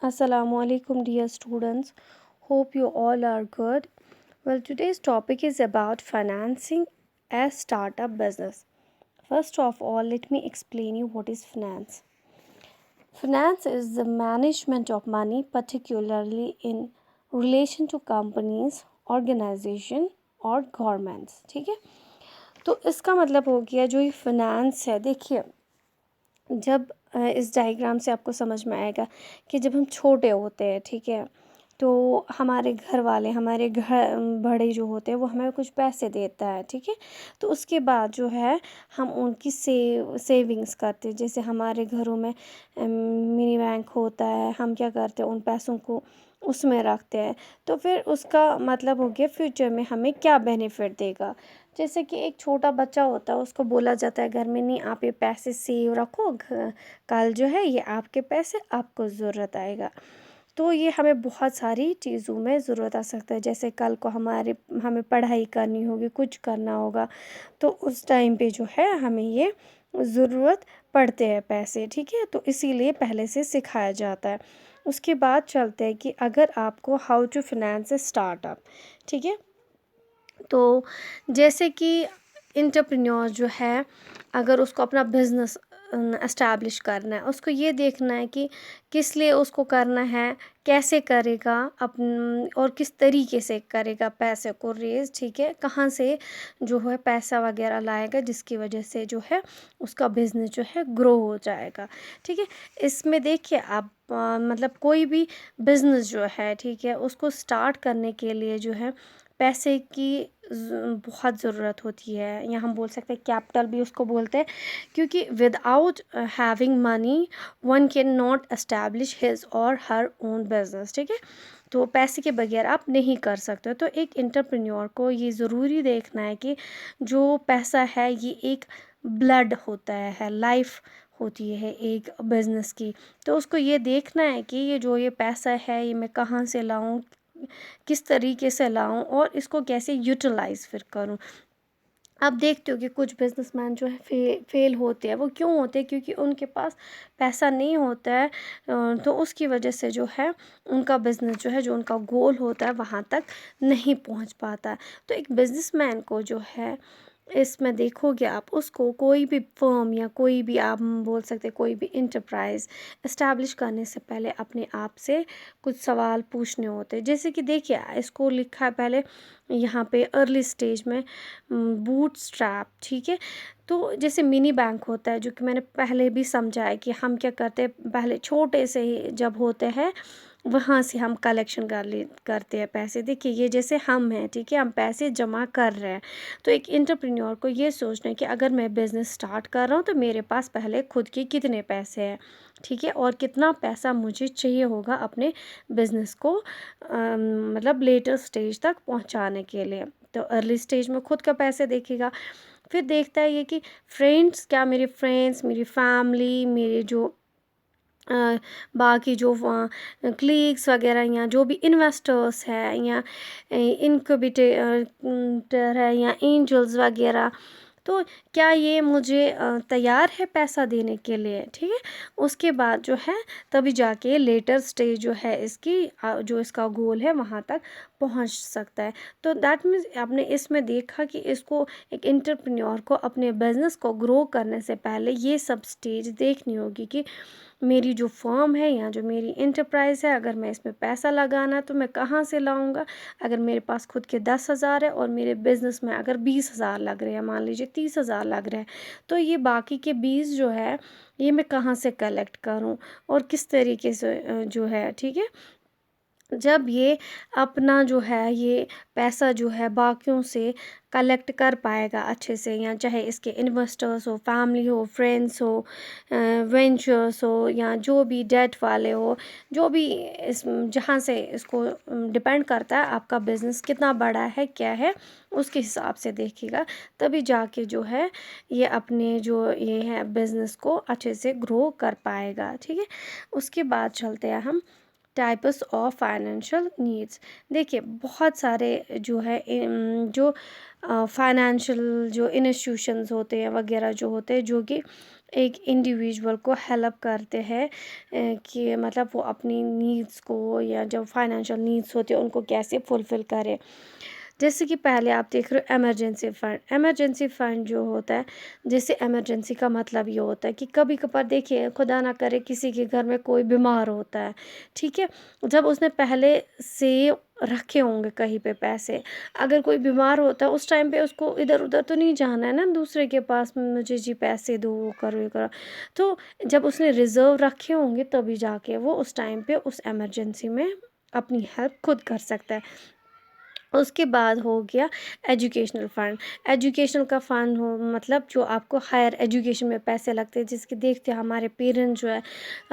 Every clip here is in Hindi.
Assalamualaikum, dear students. Hope you all are good. Well, today's topic is about financing a startup business. First of all, let me explain you what is finance. Finance is the management of money, particularly in relation to companies, organization और गवर्नमेंट्स. ठीक है, तो इसका मतलब हो गया जो ये फिनेंस है. देखिए, जब इस डायग्राम से आपको समझ में आएगा कि जब हम छोटे होते हैं, ठीक है, तो हमारे घर वाले, हमारे घर बड़े जो होते हैं वो हमें कुछ पैसे देता है, ठीक है. तो उसके बाद जो है हम उनकी सेविंग्स करते हैं. जैसे हमारे घरों में मिनी बैंक होता है, हम क्या करते हैं, उन पैसों को उसमें रखते हैं. तो फिर उसका मतलब हो गया फ्यूचर में हमें क्या बेनिफिट देगा. जैसे कि एक छोटा बच्चा होता है, उसको बोला जाता है घर में, नहीं आप ये पैसे सेव रखो, कल जो है ये आपके पैसे आपको ज़रूरत आएगा. तो ये हमें बहुत सारी चीज़ों में ज़रूरत आ सकता है. जैसे कल को हमें पढ़ाई करनी होगी, कुछ करना होगा, तो उस टाइम पे जो है हमें ये ज़रूरत पड़ते हैं पैसे, ठीक है. तो इसीलिए पहले से सिखाया जाता है. उसके बाद चलते हैं कि अगर आपको how to finance a startup, ठीक है. तो जैसे कि एंटरप्रेन्योर जो है, अगर उसको अपना बिज़नेस एस्टैब्लिश करना है, उसको ये देखना है कि किस लिए उसको करना है, कैसे करेगा, और किस तरीके से करेगा पैसे को रेज़, ठीक है, कहाँ से जो है पैसा वगैरह लाएगा जिसकी वजह से जो है उसका बिज़नेस जो है ग्रो हो जाएगा, ठीक है. इसमें देखिए आप मतलब कोई भी बिज़नेस जो है, ठीक है, उसको स्टार्ट करने के लिए जो है पैसे की बहुत ज़रूरत होती है, या हम बोल सकते हैं कैपिटल भी उसको बोलते हैं, क्योंकि without having money one can not establish his और हर ओन बिजनेस, ठीक है. तो पैसे के बगैर आप नहीं कर सकते. तो एक एंटरप्रेन्योर को ये ज़रूरी देखना है कि जो पैसा है ये एक ब्लड होता है, लाइफ होती है एक बिज़नेस की. तो उसको ये देखना है कि ये पैसा है ये मैं कहाँ से लाऊं, किस तरीके से लाऊं, और इसको कैसे यूटिलाइज़ फिर करूं. अब देखते हो कि कुछ बिजनेसमैन जो है फेल होते हैं. वो क्यों होते हैं? क्योंकि उनके पास पैसा नहीं होता है. तो उसकी वजह से जो है उनका बिज़नेस जो है, जो उनका गोल होता है, वहाँ तक नहीं पहुँच पाता है. तो एक बिजनेसमैन को जो है इसमें देखोगे आप, उसको कोई भी फर्म या कोई भी आप बोल सकते हैं कोई भी इंटरप्राइज इस्टेब्लिश करने से पहले अपने आप से कुछ सवाल पूछने होते हैं. जैसे कि देखिए, इसको लिखा है पहले यहाँ पे अर्ली स्टेज में बूट स्ट्रैप, ठीक है. तो जैसे मिनी बैंक होता है, जो कि मैंने पहले भी समझा है कि हम क्या करते हैं, पहले छोटे से ही जब होते हैं वहाँ से हम कलेक्शन करते हैं पैसे. देखिए ये जैसे हम हैं, ठीक है, हम पैसे जमा कर रहे हैं. तो एक एंटरप्रेन्योर को ये सोचना है कि अगर मैं बिज़नेस स्टार्ट कर रहा हूँ तो मेरे पास पहले खुद के कितने पैसे हैं, ठीक है, और कितना पैसा मुझे चाहिए होगा अपने बिज़नेस को मतलब लेटर स्टेज तक पहुँचाने के लिए. तो अर्ली स्टेज में खुद का पैसे देखेगा. फिर देखता है ये कि फ्रेंड्स, क्या मेरे फ्रेंड्स, मेरी फैमिली, मेरे जो बाकी जो क्लीग्स वगैरह या जो भी इन्वेस्टर्स है या इनक्यूबेटर है या एंजल्स वगैरह, तो क्या ये मुझे तैयार है पैसा देने के लिए, ठीक है. उसके बाद जो है तभी जाके लेटर स्टेज जो है इसकी जो इसका गोल है वहाँ तक पहुँच सकता है. तो दैट मीन्स आपने इसमें देखा कि इसको एक एंटरप्रेन्योर को अपने बिजनेस को ग्रो करने से पहले ये सब स्टेज देखनी होगी कि मेरी जो फर्म है या जो मेरी इंटरप्राइज़ है, अगर मैं इसमें पैसा लगाना तो मैं कहाँ से लाऊंगा. अगर मेरे पास खुद के 10,000 है और मेरे बिज़नेस में अगर 20,000 लग रहे हैं, मान लीजिए 30,000 लग रहे हैं, तो ये बाकी के 20 जो है ये मैं कहाँ से कलेक्ट करूँ और किस तरीके से जो है, ठीक है. जब ये अपना जो है ये पैसा जो है बाकियों से कलेक्ट कर पाएगा अच्छे से, या चाहे इसके इन्वेस्टर्स हो, फैमिली हो, फ्रेंड्स हो, वेंचर्स हो, या जो भी डेट वाले हो, जो भी इस जहाँ से इसको डिपेंड करता है आपका बिज़नेस कितना बड़ा है, क्या है, उसके हिसाब से देखिएगा. तभी जाके जो है ये अपने जो ये है बिज़नेस को अच्छे से ग्रो कर पाएगा, ठीक है. उसके बाद चलते हैं हम टाइप्स ऑफ फाइनेंशियल नीड्स. देखिए बहुत सारे जो है जो फाइनेंशियल जो इंस्टीट्यूशंस होते हैं वगैरह जो होते हैं, जो कि एक इंडिविजुअल को हेल्प करते हैं कि मतलब वो अपनी नीड्स को या जो फाइनेंशियल नीड्स होती है उनको कैसे फुलफ़िल करे। जैसे कि पहले आप देख रहे हो इमरजेंसी फ़ंड जो होता है, जैसे इमरजेंसी का मतलब ये होता है कि कभी-कभार देखिए खुदा ना करे किसी के घर में कोई बीमार होता है, ठीक है? जब उसने पहले से रखे होंगे कहीं पे पैसे, अगर कोई बीमार होता है उस टाइम पे उसको इधर-उधर तो नहीं जाना है ना दूसरे के पास, मुझे जी पैसे दो, वो करो, ये करो। तो जब उसने रिज़र्व रखे होंगे तभी जाके वो उस टाइम पे उस इमरजेंसी में अपनी हेल्प खुद कर सकता है। उसके बाद हो गया एजुकेशनल फ़ंड। एजुकेशनल का फ़ंड हो मतलब जो आपको हायर एजुकेशन में पैसे लगते हैं, जिसके देखते हैं हमारे पेरेंट्स जो है,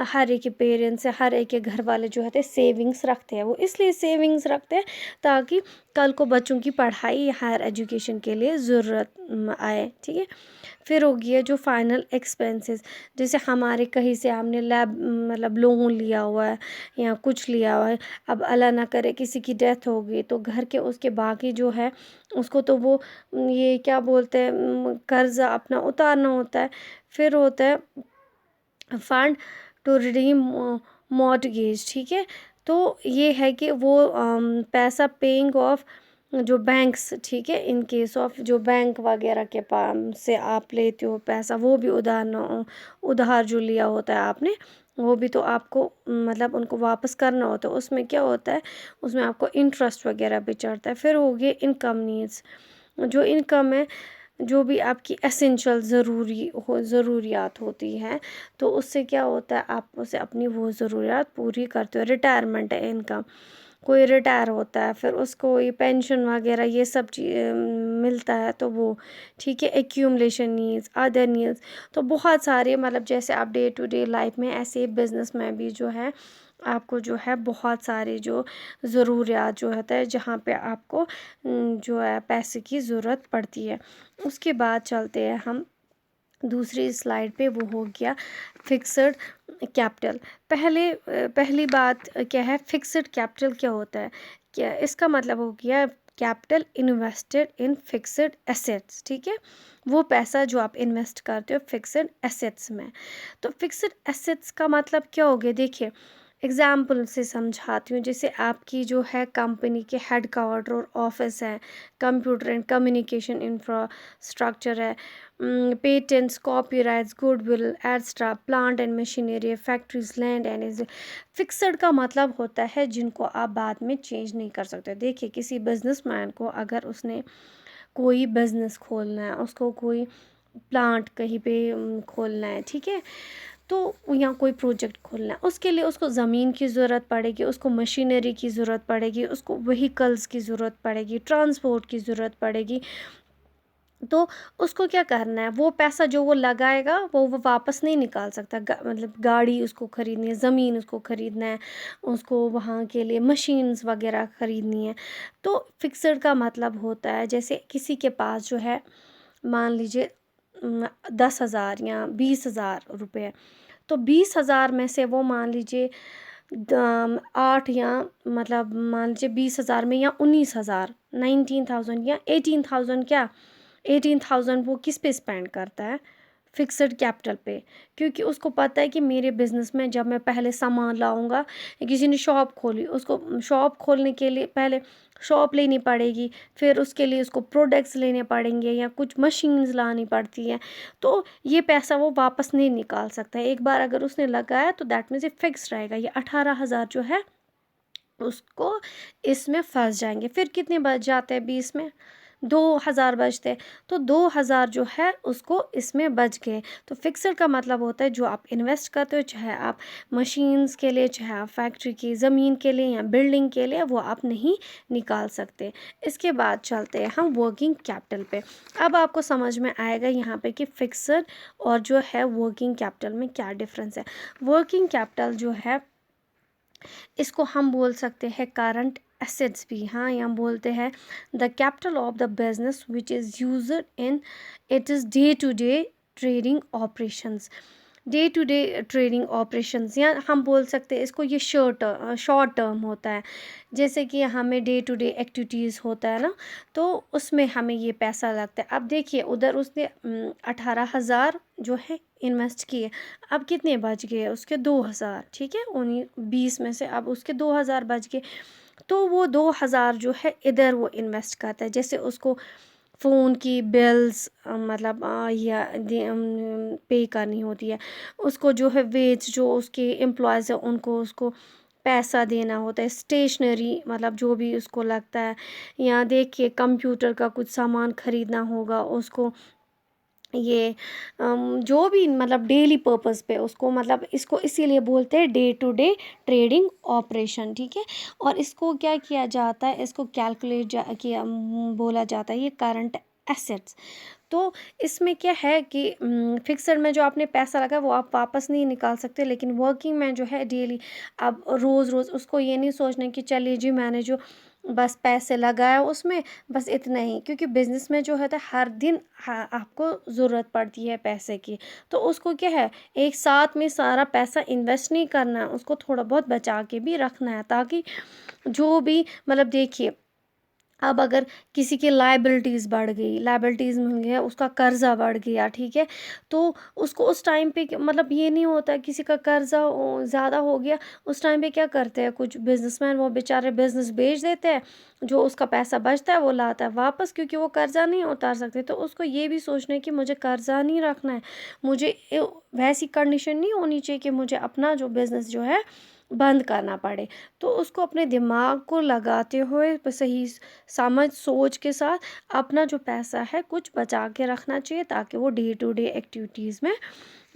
हर एक के पेरेंट्स या हर एक के घर वाले जो होते हैं सेविंग्स रखते हैं। वो इसलिए सेविंग्स रखते हैं ताकि कल को बच्चों की पढ़ाई या हायर एजुकेशन के लिए ज़रूरत आए, ठीक है? फिर हो गया जो फाइनल एक्सपेंसेस, जैसे हमारे कहीं से हमने लैब मतलब लोन लिया हुआ है या कुछ लिया हुआ है, अब अल्लाह ना करे किसी की डेथ हो गई तो घर के उसके बाकी जो है उसको तो वो ये क्या बोलते हैं कर्ज़ अपना उतारना होता है। फिर होता है फंड टू रिडीम मॉर्टगेज, ठीक है? तो ये है कि वो पैसा पेइंग ऑफ जो बैंक्स, ठीक है? इन केस ऑफ जो बैंक वगैरह के पास से आप लेते हो पैसा, वो भी उधार न उधार जो लिया होता है आपने, वो भी तो आपको मतलब उनको वापस करना होता है। उसमें क्या होता है, उसमें आपको इंटरेस्ट वगैरह भी चढ़ता है। फिर हो गए इनकम नीड्स, जो इनकम है, जो भी आपकी एसेंशियल ज़रूरियात होती हैं, तो उससे क्या होता है आप उसे अपनी वो ज़रूरियात पूरी करते हो। रिटायरमेंट है इनकम, कोई रिटायर होता है फिर उसको ये पेंशन वगैरह ये सब मिलता है तो वो, ठीक है? एक्यूमुलेशन नीड्स, अदर नीड्स, तो बहुत सारे मतलब जैसे आप डे टू डे लाइफ में ऐसे बिज़नेस में भी जो है आपको जो है बहुत सारे जो ज़रूरियात जो होता है जहाँ पे आपको जो है पैसे की ज़रूरत पड़ती है। उसके बाद चलते हैं हम दूसरी स्लाइड पे, वो हो गया फिक्स्ड कैपिटल। पहली बात क्या है, फिक्स्ड कैपिटल क्या होता है? क्या इसका मतलब हो गया capital invested in fixed assets, ठीक है? वो पैसा जो आप इन्वेस्ट करते हो फिक्स्ड एसेट्स में। तो फिक्स्ड एसेट्स का मतलब क्या हो गया, देखिए एग्जाम्पल से समझाती हूँ। जैसे आपकी जो है कंपनी के हेड क्वार्टर और ऑफिस है, कंप्यूटर एंड कम्युनिकेशन इंफ्रास्ट्रक्चर है, patents, copyrights, goodwill, extra plant and machinery, factories, land and is. Fixed का मतलब होता है जिनको आप बाद में चेंज नहीं कर सकते। देखिए किसी बिजनेसमैन को अगर उसने कोई बिजनेस खोलना है, उसको कोई प्लांट कहीं पे खोलना है, ठीक है? तो या कोई प्रोजेक्ट खोलना है, उसके लिए उसको ज़मीन की ज़रूरत पड़ेगी, उसको मशीनरी की ज़रूरत पड़ेगी, उसको व्हीकल्स की ज़रूरत पड़ेगी, ट्रांसपोर्ट की ज़रूरत पड़ेगी। तो उसको क्या करना है, वो पैसा जो वो लगाएगा वो वापस नहीं निकाल सकता। मतलब गाड़ी उसको ख़रीदनी है, ज़मीन उसको ख़रीदना है, उसको वहाँ के लिए मशीन्स वगैरह ख़रीदनी है। तो फिक्स्ड का मतलब होता है जैसे किसी के पास जो है, मान लीजिए 10,000 या 20,000 रुपये, तो 20,000 में से वो मान लीजिए 8 या मतलब मान लीजिए 20,000 में या 19,000, 19,000 या 18,000, क्या 18,000 वो किस पे स्पेंड करता है, फिक्स्ड कैपिटल पे। क्योंकि उसको पता है कि मेरे बिज़नेस में जब मैं पहले सामान लाऊंगा, किसी ने शॉप खोली, उसको शॉप खोलने के लिए पहले शॉप लेनी पड़ेगी, फिर उसके लिए उसको प्रोडक्ट्स लेने पड़ेंगे या कुछ मशीन्स लानी पड़ती हैं। तो ये पैसा वो वापस नहीं निकाल सकता है। एक बार अगर उसने लगाया तो दैट मीन्स ये फिक्स रहेगा। ये 18,000 जो है उसको इसमें फंस जाएंगे। फिर कितने बच जाते हैं 20 में, 2,000 बचते हैं। तो 2,000 जो है उसको इसमें बच गए। तो फिक्सड का मतलब होता है जो आप इन्वेस्ट करते हो, चाहे आप मशीन्स के लिए, चाहे आप फैक्ट्री की ज़मीन के लिए या बिल्डिंग के लिए, वो आप नहीं निकाल सकते। इसके बाद चलते हैं हम वर्किंग कैपिटल पे। अब आपको समझ में आएगा यहाँ पे कि फिक्सड और जो है वर्किंग कैपिटल में क्या डिफरेंस है। वर्किंग कैपिटल जो है इसको हम बोल सकते हैं करंट एसेट्स भी, हाँ, या बोलते हैं the capital of the business which is used in it is day to day trading operations. Day to day trading operations, या हम बोल सकते हैं इसको, ये शॉर्ट टर्म होता है। जैसे कि हमें डे टू डे एक्टिविटीज़ होता है ना, तो उसमें हमें ये पैसा लगता है। अब देखिए उधर उसने 18,000 जो है इन्वेस्ट किए, अब कितने बच गए उसके? 2,000, ठीक है, उन्हीं 20 में से अब उसके 2,000 बच गए। तो वो 2,000 जो है इधर वो इन्वेस्ट करता है, जैसे उसको फ़ोन की बिल्स मतलब या पे करनी होती है, उसको जो है वेज जो उसके एम्प्लॉयज़ हैं उनको उसको पैसा देना होता है, स्टेशनरी मतलब जो भी उसको लगता है, या देखिए कंप्यूटर का कुछ सामान ख़रीदना होगा उसको, ये जो भी मतलब डेली पर्पस पे उसको, मतलब इसको इसीलिए बोलते हैं day to day trading operation, ठीक है। और इसको क्या किया जाता है, इसको कैलकुलेट किया बोला जाता है ये करंट एसेट्स। तो इसमें क्या है कि फिक्सड में जो आपने पैसा लगा वो आप वापस नहीं निकाल सकते, लेकिन वर्किंग में जो है डेली, अब रोज़ रोज़ उसको ये नहीं सोचना कि चलिए जी मैंने जो बस पैसे लगाया उसमें, बस इतना ही, क्योंकि बिज़नेस में जो होता है हर दिन आपको ज़रूरत पड़ती है पैसे की। तो उसको क्या है, एक साथ में सारा पैसा इन्वेस्ट नहीं करना है, उसको थोड़ा बहुत बचा के भी रखना है, ताकि जो भी मतलब देखिए, अब अगर किसी की लायबिलिटीज़ बढ़ गई, लायबिलिटीज़ में गया उसका कर्ज़ा बढ़ गया, ठीक है, तो उसको उस टाइम पे मतलब ये नहीं होता, किसी का कर्ज़ा ज़्यादा हो गया, उस टाइम पे क्या करते हैं कुछ बिजनेसमैन, वो बेचारे बिजनेस बेच देते हैं, जो उसका पैसा बचता है वो लाता है वापस, क्योंकि वो कर्ज़ा नहीं उतार सकते। तो उसको ये भी सोचना है कि मुझे कर्ज़ा नहीं रखना है, मुझे वैसी कंडीशन नहीं होनी चाहिए कि मुझे अपना जो बिज़नेस जो है बंद करना पड़े। तो उसको अपने दिमाग को लगाते हुए सही समझ सोच के साथ अपना जो पैसा है कुछ बचा के रखना चाहिए, ताकि वो डे टू डे एक्टिविटीज़ में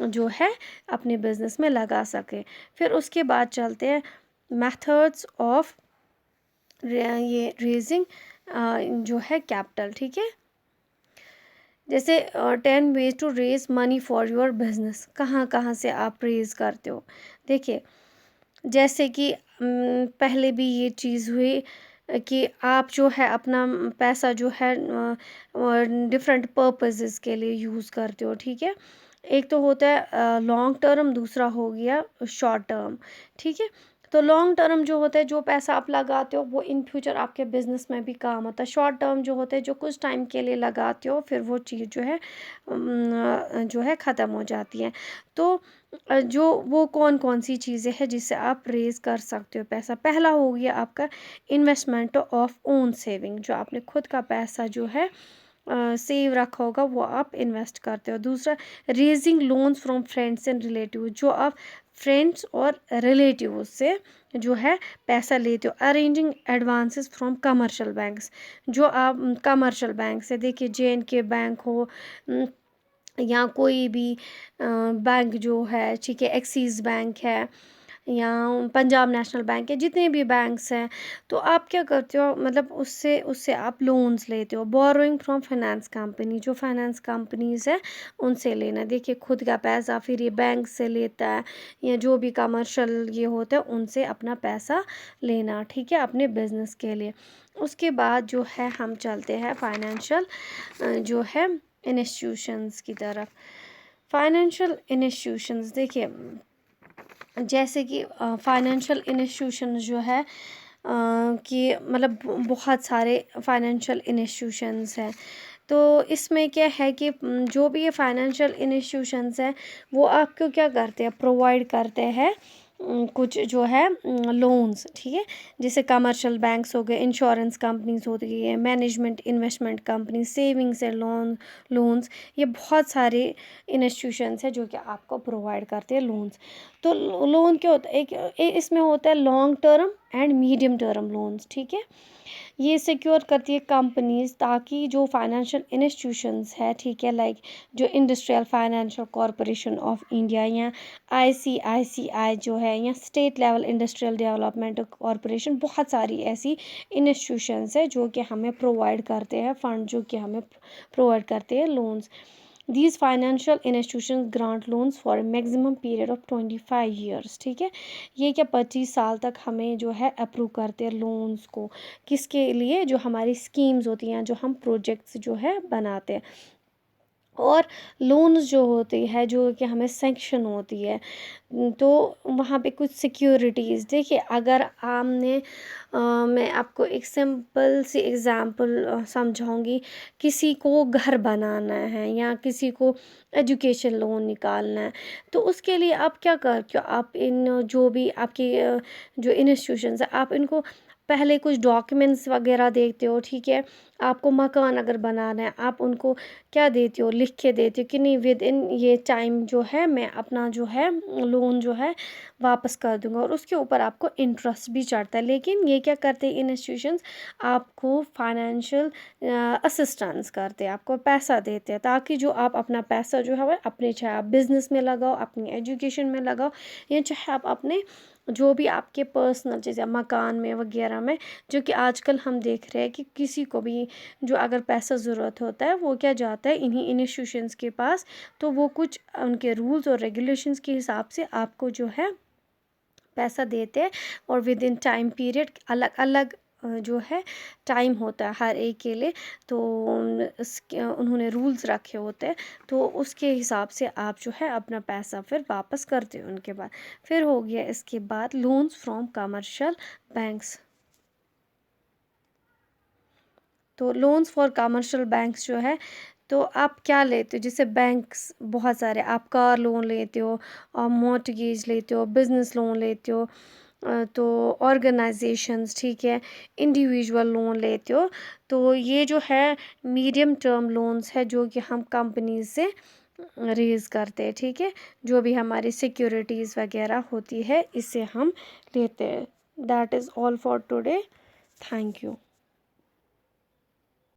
जो है अपने बिजनेस में लगा सके। फिर उसके बाद चलते हैं मेथड्स ऑफ ये रेजिंग जो है कैपिटल, ठीक है। जैसे 10 ways to raise money for your business, कहाँ कहाँ से आप रेज करते हो। देखिए जैसे कि पहले भी ये चीज़ हुई कि आप जो है अपना पैसा जो है डिफरेंट पर्पसेस के लिए यूज़ करते हो, ठीक है। एक तो होता है लॉन्ग टर्म, दूसरा हो गया शॉर्ट टर्म, ठीक है। तो लॉन्ग टर्म जो होता है, जो पैसा आप लगाते हो वो इन फ्यूचर आपके बिजनेस में भी काम आता है। शॉर्ट टर्म जो होता है, जो कुछ टाइम के लिए लगाते हो, फिर वो चीज़ जो है ख़त्म हो जाती है। तो जो वो कौन कौन सी चीज़ें हैं जिससे आप रेज़ कर सकते हो पैसा। पहला हो गया आपका इन्वेस्टमेंट ऑफ ओन सेविंग, जो आपने खुद का पैसा जो है सेव रखा होगा वो आप इन्वेस्ट करते हो। दूसरा raising loans from friends and relative, जो आप फ्रेंड्स और रिलेटिव से जो है पैसा लेते हो। Arranging advances from commercial banks, जो आप कमर्शियल बैंक से, देखिए JNK बैंक हो या कोई भी बैंक जो है, ठीक है, एक्सिस बैंक है या पंजाब नेशनल बैंक है, जितने भी बैंक्स हैं, तो आप क्या करते हो, मतलब उससे उससे आप लोन्स लेते हो। बोरोइंग फ्रॉम फाइनेंस कंपनी, जो फाइनेंस कंपनीज है उनसे लेना। देखिए खुद का पैसा फिर ये बैंक से लेता है, या जो भी कमर्शियल ये होता है उनसे अपना पैसा लेना, ठीक है, अपने बिजनेस के लिए। उसके बाद जो है हम चलते हैं फाइनेंशियल जो है इंस्टीट्यूशंस की तरफ। फाइनेंशियल इंस्टीट्यूशंस, देखिए जैसे कि फाइनेंशियल इंस्टीट्यूशंस जो है कि मतलब बहुत सारे फाइनेंशियल इंस्टीट्यूशंस हैं। तो इसमें क्या है कि जो भी ये फाइनेंशियल इंस्टीट्यूशंस हैं वो आपको क्या करते हैं, प्रोवाइड करते हैं कुछ जो है लोन्स, ठीक है। जैसे कमर्शियल बैंक्स हो गए, इंश्योरेंस कंपनीज होती है, management investment company, savings and loans, ये बहुत सारे इंस्टीट्यूशंस हैं जो कि आपको प्रोवाइड करते हैं लोन्स। तो लोन क्या होता है, इसमें होता है long term and medium term loans, ठीक है। ये सिक्योर करती है कंपनीज, ताकि जो फाइनेंशियल इंस्टीट्यूशंस है, ठीक है, लाइक जो industrial financial corporation of India या ICICI जो है, या state level industrial development corporation, बहुत सारी ऐसी इंस्टीट्यूशंस है जो कि हमें प्रोवाइड करते हैं फंड, जो कि हमें प्रोवाइड करते हैं loans. These financial institution grant loans for maximum period of 25 years, ठीक है। ये क्या 25 साल तक हमें जो है अप्रूव करते हैं लोन्स को, किसके लिए, जो हमारी स्कीम्स होती हैं, जो हम प्रोजेक्ट्स जो है बनाते हैं। और लोन्स जो होती है, जो कि हमें सैंक्शन होती है, तो वहाँ पे कुछ सिक्योरिटीज़ देखिए, अगर आपने मैं आपको एक सिंपल सी एग्ज़ाम्पल समझाऊंगी। किसी को घर बनाना है या किसी को एजुकेशन लोन निकालना है, तो उसके लिए आप क्या करते हो, आप इन जो भी आपकी जो इंस्टीट्यूशंस है, आप इनको पहले कुछ डॉक्यूमेंट्स वगैरह देखते हो, ठीक है। आपको मकान अगर बनाना है, आप उनको क्या देती हो, लिख के देती हो कि नहीं विद इन ये टाइम जो है मैं अपना जो है लोन जो है वापस कर दूंगा, और उसके ऊपर आपको इंटरेस्ट भी चढ़ता है। लेकिन ये क्या करते हैं इंस्टीट्यूशंस, आपको फाइनेंशियल असिस्टेंस करते हैं, आपको पैसा देते हैं, ताकि जो आप अपना पैसा जो है वो अपने, चाहे आप बिज़नेस में लगाओ, अपनी एजुकेशन में लगाओ, या चाहे आप अपने जो भी आपके पर्सनल चीज़ें मकान में वगैरह में, जो कि आजकल हम देख रहे हैं कि किसी को भी जो अगर पैसा ज़रूरत होता है वो क्या जाता है इन्हीं इंस्टीट्यूशंस के पास, तो वो कुछ उनके रूल्स और रेगुलेशंस के हिसाब से आपको जो है पैसा देते हैं, और विद इन टाइम पीरियड अलग अलग जो है टाइम होता है हर एक के लिए, तो उन्होंने रूल्स रखे होते हैं, तो उसके हिसाब से आप जो है अपना पैसा फिर वापस करते हो उनके बाद। फिर हो गया इसके बाद लोन्स फ्रॉम कमर्शियल बैंक्स। तो लोन्स फॉर कमर्शियल बैंक्स जो है, तो आप क्या लेते हो, जैसे बैंक्स बहुत सारे, आप कार लोन लेते हो, और मॉर्टगेज लेते हो, बिजनेस लोन लेते हो, तो ऑर्गेनाइजेशंस, ठीक है, इंडिविजुअल लोन लेते हो। तो ये जो है मीडियम टर्म लोन्स है, जो कि हम कंपनी से रेज करते हैं, ठीक है। जो भी हमारी सिक्योरिटीज़ वगैरह होती है, इसे हम लेते हैं। That is all for today. Thank you.